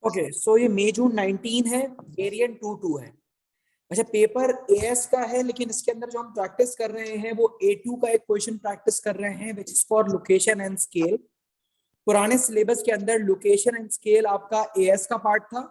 Okay, सो ये मई जून 19 है, variant 2 है। अच्छा, पेपर एएस का है, लेकिन इसके अंदर जो हम प्रैक्टिस कर रहे हैं वो A2 का एक क्वेश्चन प्रैक्टिस कर रहे हैं, which is for location and scale. पुराने सिलेबस के अंदर लोकेशन एंड स्केल आपका एएस का पार्ट था,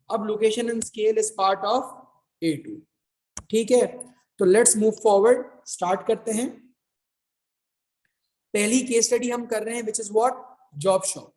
अब location and scale is part of A2। ठीक है, तो लेट्स मूव फॉरवर्ड, स्टार्ट करते हैं। पहली केस स्टडी हम कर रहे हैं which is what, job shop.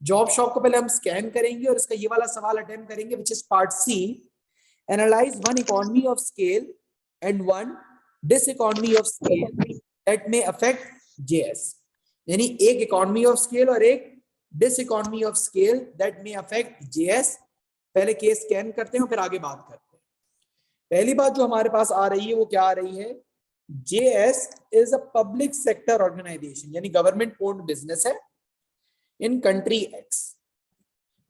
Job shop को पहले हम स्कैन करेंगे और इसका ये वाला सवाल अटेम्प्ट करेंगे which is part C. Analyse one economy of scale and one diseconomy of scale that may affect JS. यानी एक इकोनॉमी ऑफ स्केल और एक diseconomy of scale that may affect JS. पहले केस स्कैन करते हैं फिर आगे बात करते हैं। पहली बात जो हमारे पास आ रही है वो क्या आ रही है, JS is a public sector organization, यानी गवर्नमेंट ओन्ड बिजनेस है in country X.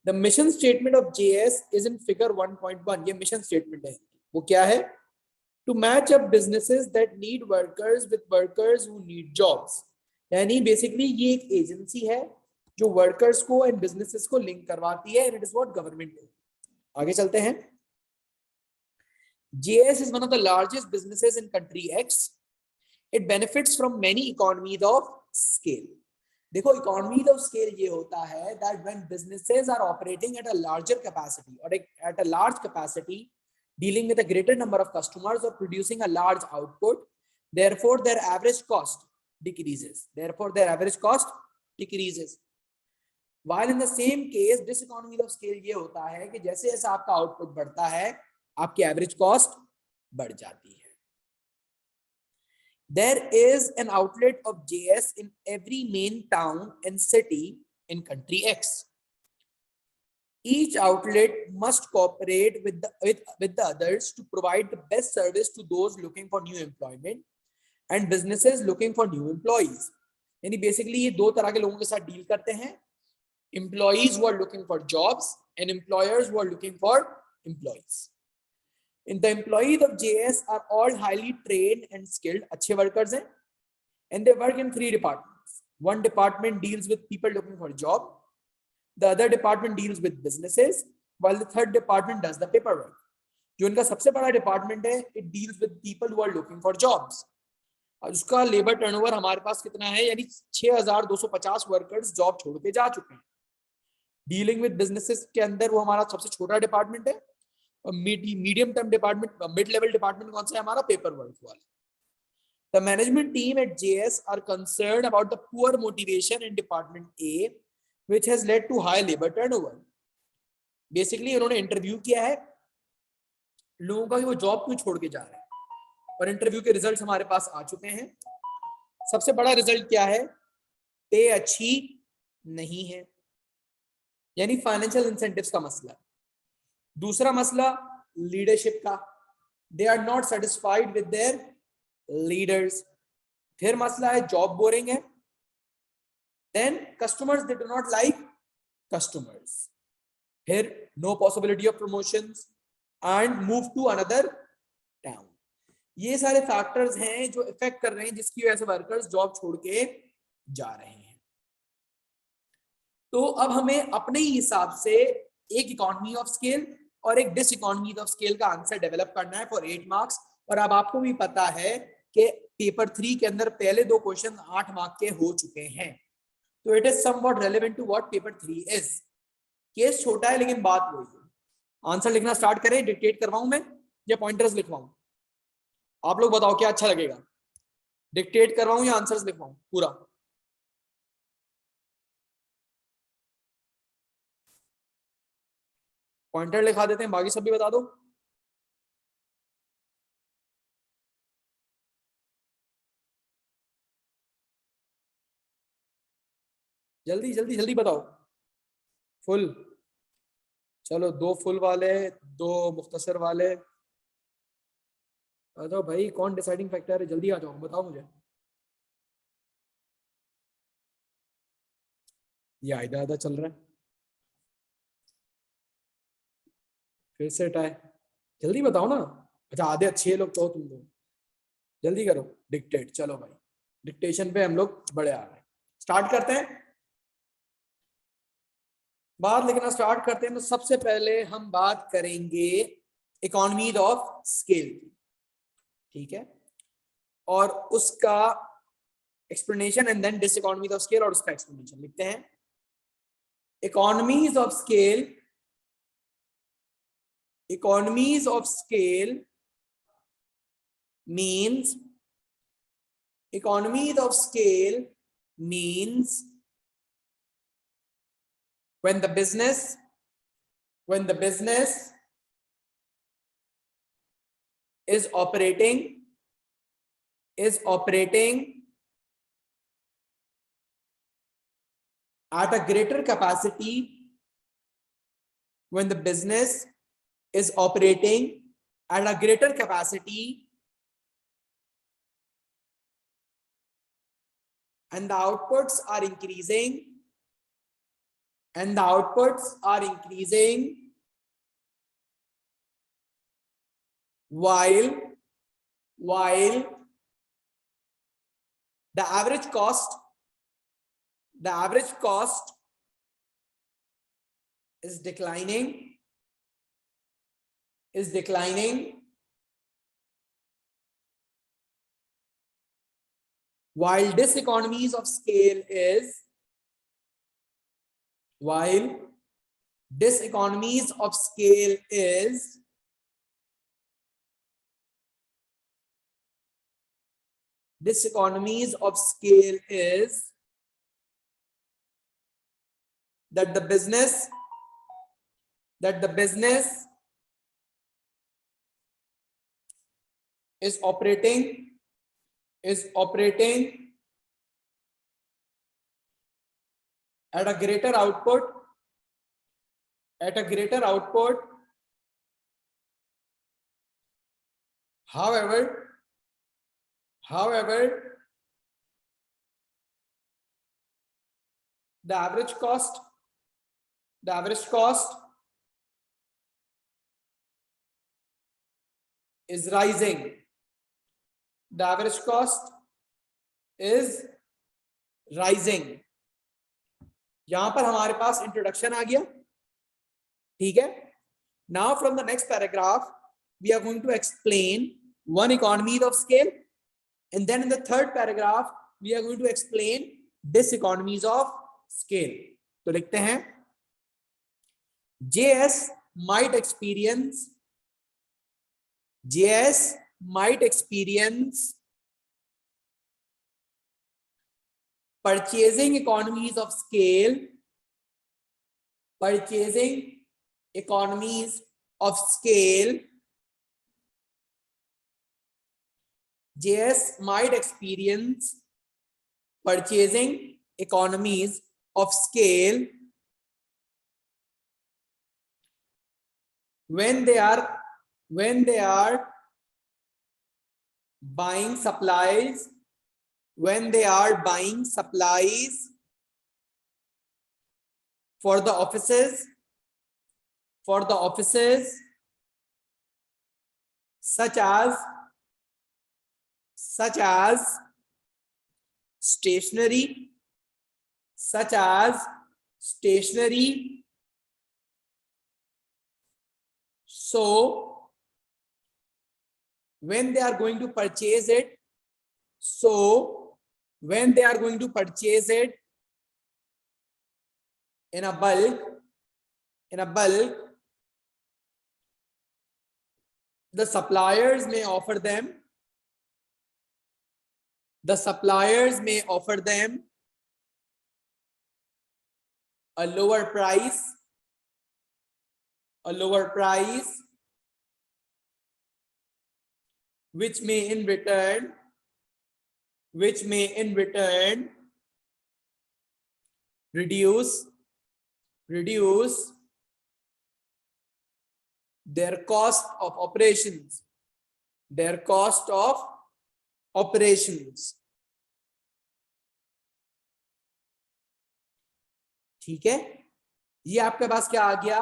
The mission statement of JS is in figure 1.1. ये mission statement है, वो क्या है, to match up businesses that need workers with workers who need jobs. यानी basically ये एक एजेंसी है जो वर्कर्स को एंड बिजनेसेस को लिंक करवाती है, and it is what government. आगे चलते हैं। JS is one of the largest businesses in country X. It benefits from many economies of scale. देखो, economies of scale ये होता है that when businesses are operating at a larger capacity or at a large capacity, dealing with a greater number of customers or producing a large output, therefore their average cost decreases. Therefore their average cost decreases. While in the same case, diseconomies of scale ये होता है कि जैसे जैसे आपका output बढ़ता है आपकी एवरेज कॉस्ट बढ़ जाती है। There is an outlet of JS in every main town and city in country X. Each outlet must cooperate with the others to provide the best service to those looking for new employment and businesses looking for new employees. यानी basically ये दो तरह के लोगों के साथ deal करते हैं, employees who are looking for jobs and employers who are looking for employees. In the employees of JS are all highly trained and skilled, अच्छे workers हैं, and they work in 3 departments. One department deals with people looking for a job, the other department deals with businesses, while the third department does the paperwork. जो इनका सबसे बड़ा department है, it deals with people who are looking for jobs. और उसका labour turnover हमारे पास कितना है, यानी 6250 वर्कर्स जॉब छोड़ के जा चुके हैं। डीलिंग विद बिजनेसेस के अंदर वो हमारा सबसे छोटा डिपार्टमेंट है, और medium term department, mid level department कौन सा है हमारा, पेपर वर्क वाला। The management team at JS are concerned about the poor motivation in department A, which has led to high labor turnover. Basically उन्होंने interview किया है लोगों का कि वो जॉब क्यों छोड़ के जा रहे हैं, और इंटरव्यू के रिजल्ट्स हमारे पास आ चुके हैं। सबसे बड़ा रिजल्ट क्या है, पे अच्छी नहीं है, यानी फाइनेंशियल इंसेंटिव्स का मसला। दूसरा मसला लीडरशिप का, they are not satisfied with their leaders. फिर मसला है जॉब बोरिंग है। Then customers, they do not like customers. फिर no possibility of promotions and move to another town. ये सारे फैक्टर्स हैं जो इफेक्ट कर रहे हैं, जिसकी वजह से वर्कर्स जॉब छोड़ के जा रहे हैं। तो अब हमें अपने ही हिसाब से एक इकोनॉमी ऑफ स्केल और एक डिस इकोनॉमी ऑफ स्केल का आंसर डेवलप करना है फॉर 8 मार्क्स। और अब आपको भी पता है कि पेपर 3 के अंदर पहले 2 क्वेश्चन 8 मार्क के हो चुके हैं, तो it is somewhat relevant to what paper 3 is. Case छोटा है लेकिन बात वही है। आंसर लिखना स्टार्ट करें, डिक्टेट करवाऊं मैं या पॉइंटर्स लिखवाऊं? आप लोग बताओ क्या अच्छा लगेगा, डिक्टेट करवाऊं या आंसर्स लिखवाऊं पूरा? पॉइंटर लिखा देते हैं, बाकी सब भी बता दो। जल्दी जल्दी जल्दी बताओ। फुल, चलो 2 फुल वाले, 2 मुख्तसर वाले। बताओ भाई कौन डिसाइडिंग फैक्टर है, जल्दी आ जाओ, बताओ मुझे। ये आधा आधा चल रहा है, फिर से टाई। जल्दी बताओ ना। अच्छा आधे 6 लोग तो तुम लोग, जल्दी करो डिक्टेट। चलो भाई डिक्टेशन पे हम लोग बड़े आ गए, स्टार्ट करते हैं। बात लिखना स्टार्ट करते हैं तो सबसे पहले हम बात करेंगे इकोनॉमीज ऑफ स्केल, ठीक है, और उसका explanation and then diseconomies of scale और उसका एक्सप्लेनेशन लिखते हैं। Economies of scale, economies of scale means, economies of scale means when the business is operating at a greater capacity, when the business is operating at a greater capacity and the outputs are increasing, while the average cost is declining, while diseconomies of scale is that the business is operating at a greater output, however the average cost is rising, यहां पर हमारे पास introduction आ गया, ठीक है। Now from the next paragraph we are going to explain one economy of scale and then in the third paragraph we are going to explain diseconomies of scale. तो लिखते हैं JS might experience purchasing economies of scale, JS might experience purchasing economies of scale when they are buying supplies, for the offices such as stationery, so when they are going to purchase it, in a bulk, the suppliers may offer them a lower price, which may in return reduce their cost of operations, ठीक है। ये आपके पास क्या आ गया,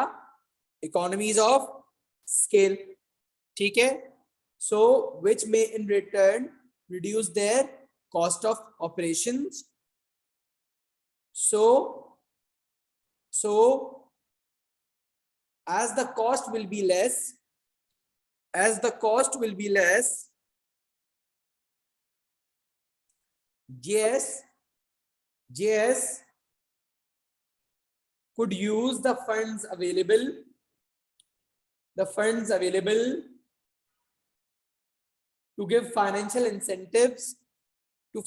economies of scale, ठीक है। So which may in return reduce their cost of operations, so as the cost will be less, as the cost will be less, JS could use the funds available, to give financial incentives to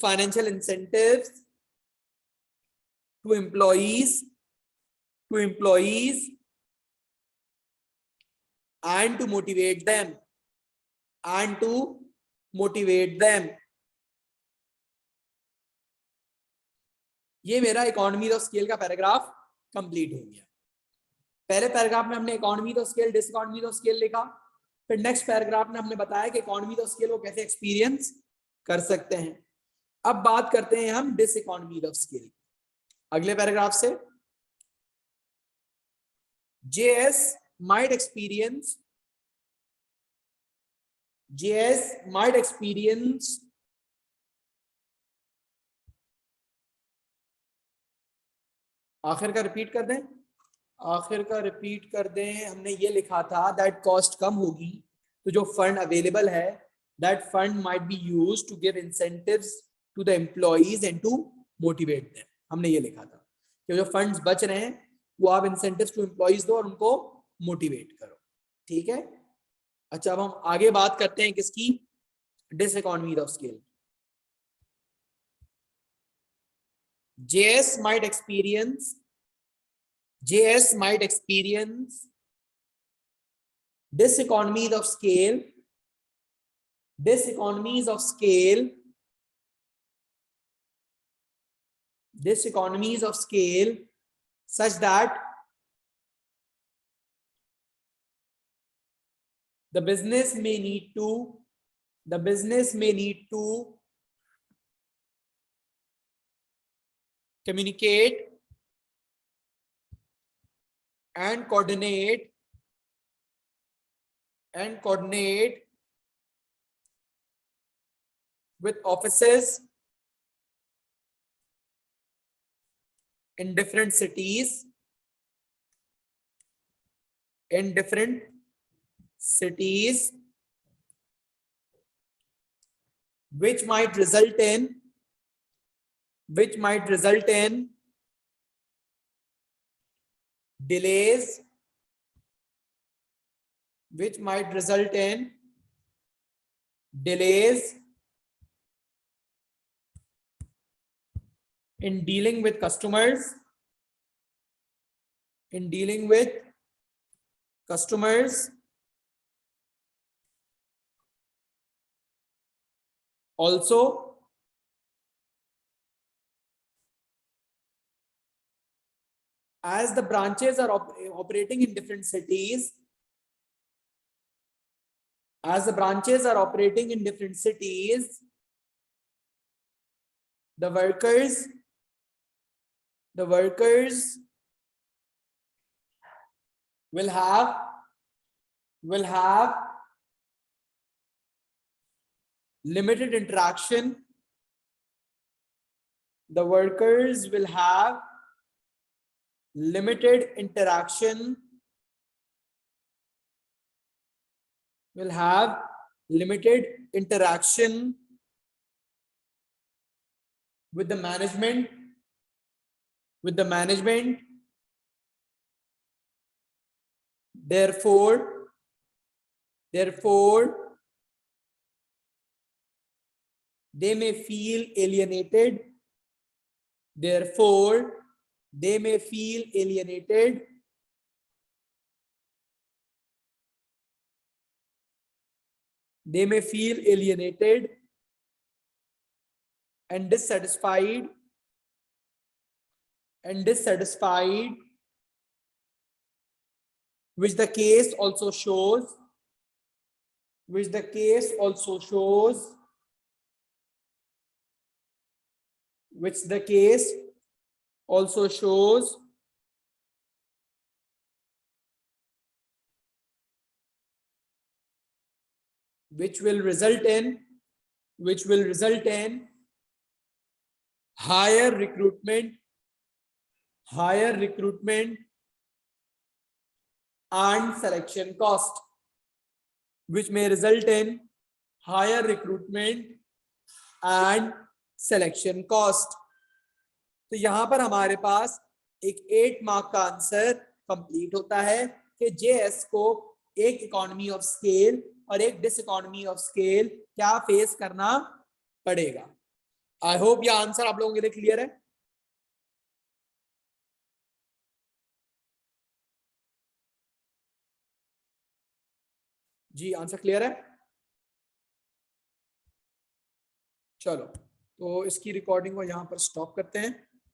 employees and to motivate them. ये मेरा economy of scale का paragraph complete हो गया। पहले paragraph में हमने economy of scale, diseconomy of scale लिखा, फिर नेक्स्ट पैराग्राफ में हमने बताया कि इकोनॉमी ऑफ स्केल को कैसे एक्सपीरियंस कर सकते हैं। अब बात करते हैं हम डिसइकोनॉमी ऑफ स्केल। अगले पैराग्राफ से, JS might experience आखिर का रिपीट कर दें, हमने ये लिखा था दैट कॉस्ट कम होगी तो जो फंड अवेलेबल है, that fund might be used to give incentives to the employees and to motivate them. हमने ये लिखा था कि जो फंड्स बच रहे हैं वो आप इंसेंटिव्स टू एम्प्लॉइज दो और उनको मोटिवेट करो। ठीक है, अच्छा अब हम आगे बात करते हैं किसकी, diseconomy of scale. JS might experience diseconomies of scale such that the business may need to communicate and coordinate with offices in different cities, which might result in delays, in dealing with customers, also as the branches are operating in different cities, the workers will have limited interaction. Limited interaction with the management. Therefore, they may feel alienated. And dissatisfied, which the case also shows which will result in higher recruitment and selection cost, which may result in higher recruitment and selection cost. तो यहां पर हमारे पास एक 8 mark का answer complete होता है कि JS को एक इकोनॉमी ऑफ स्केल और एक डिस इकोनॉमी ऑफ स्केल क्या फेस करना पड़ेगा. आई होप ये आंसर आप लोगों के लिए क्लियर है. जी आंसर क्लियर है. चलो तो इसकी रिकॉर्डिंग को यहां पर स्टॉप करते हैं.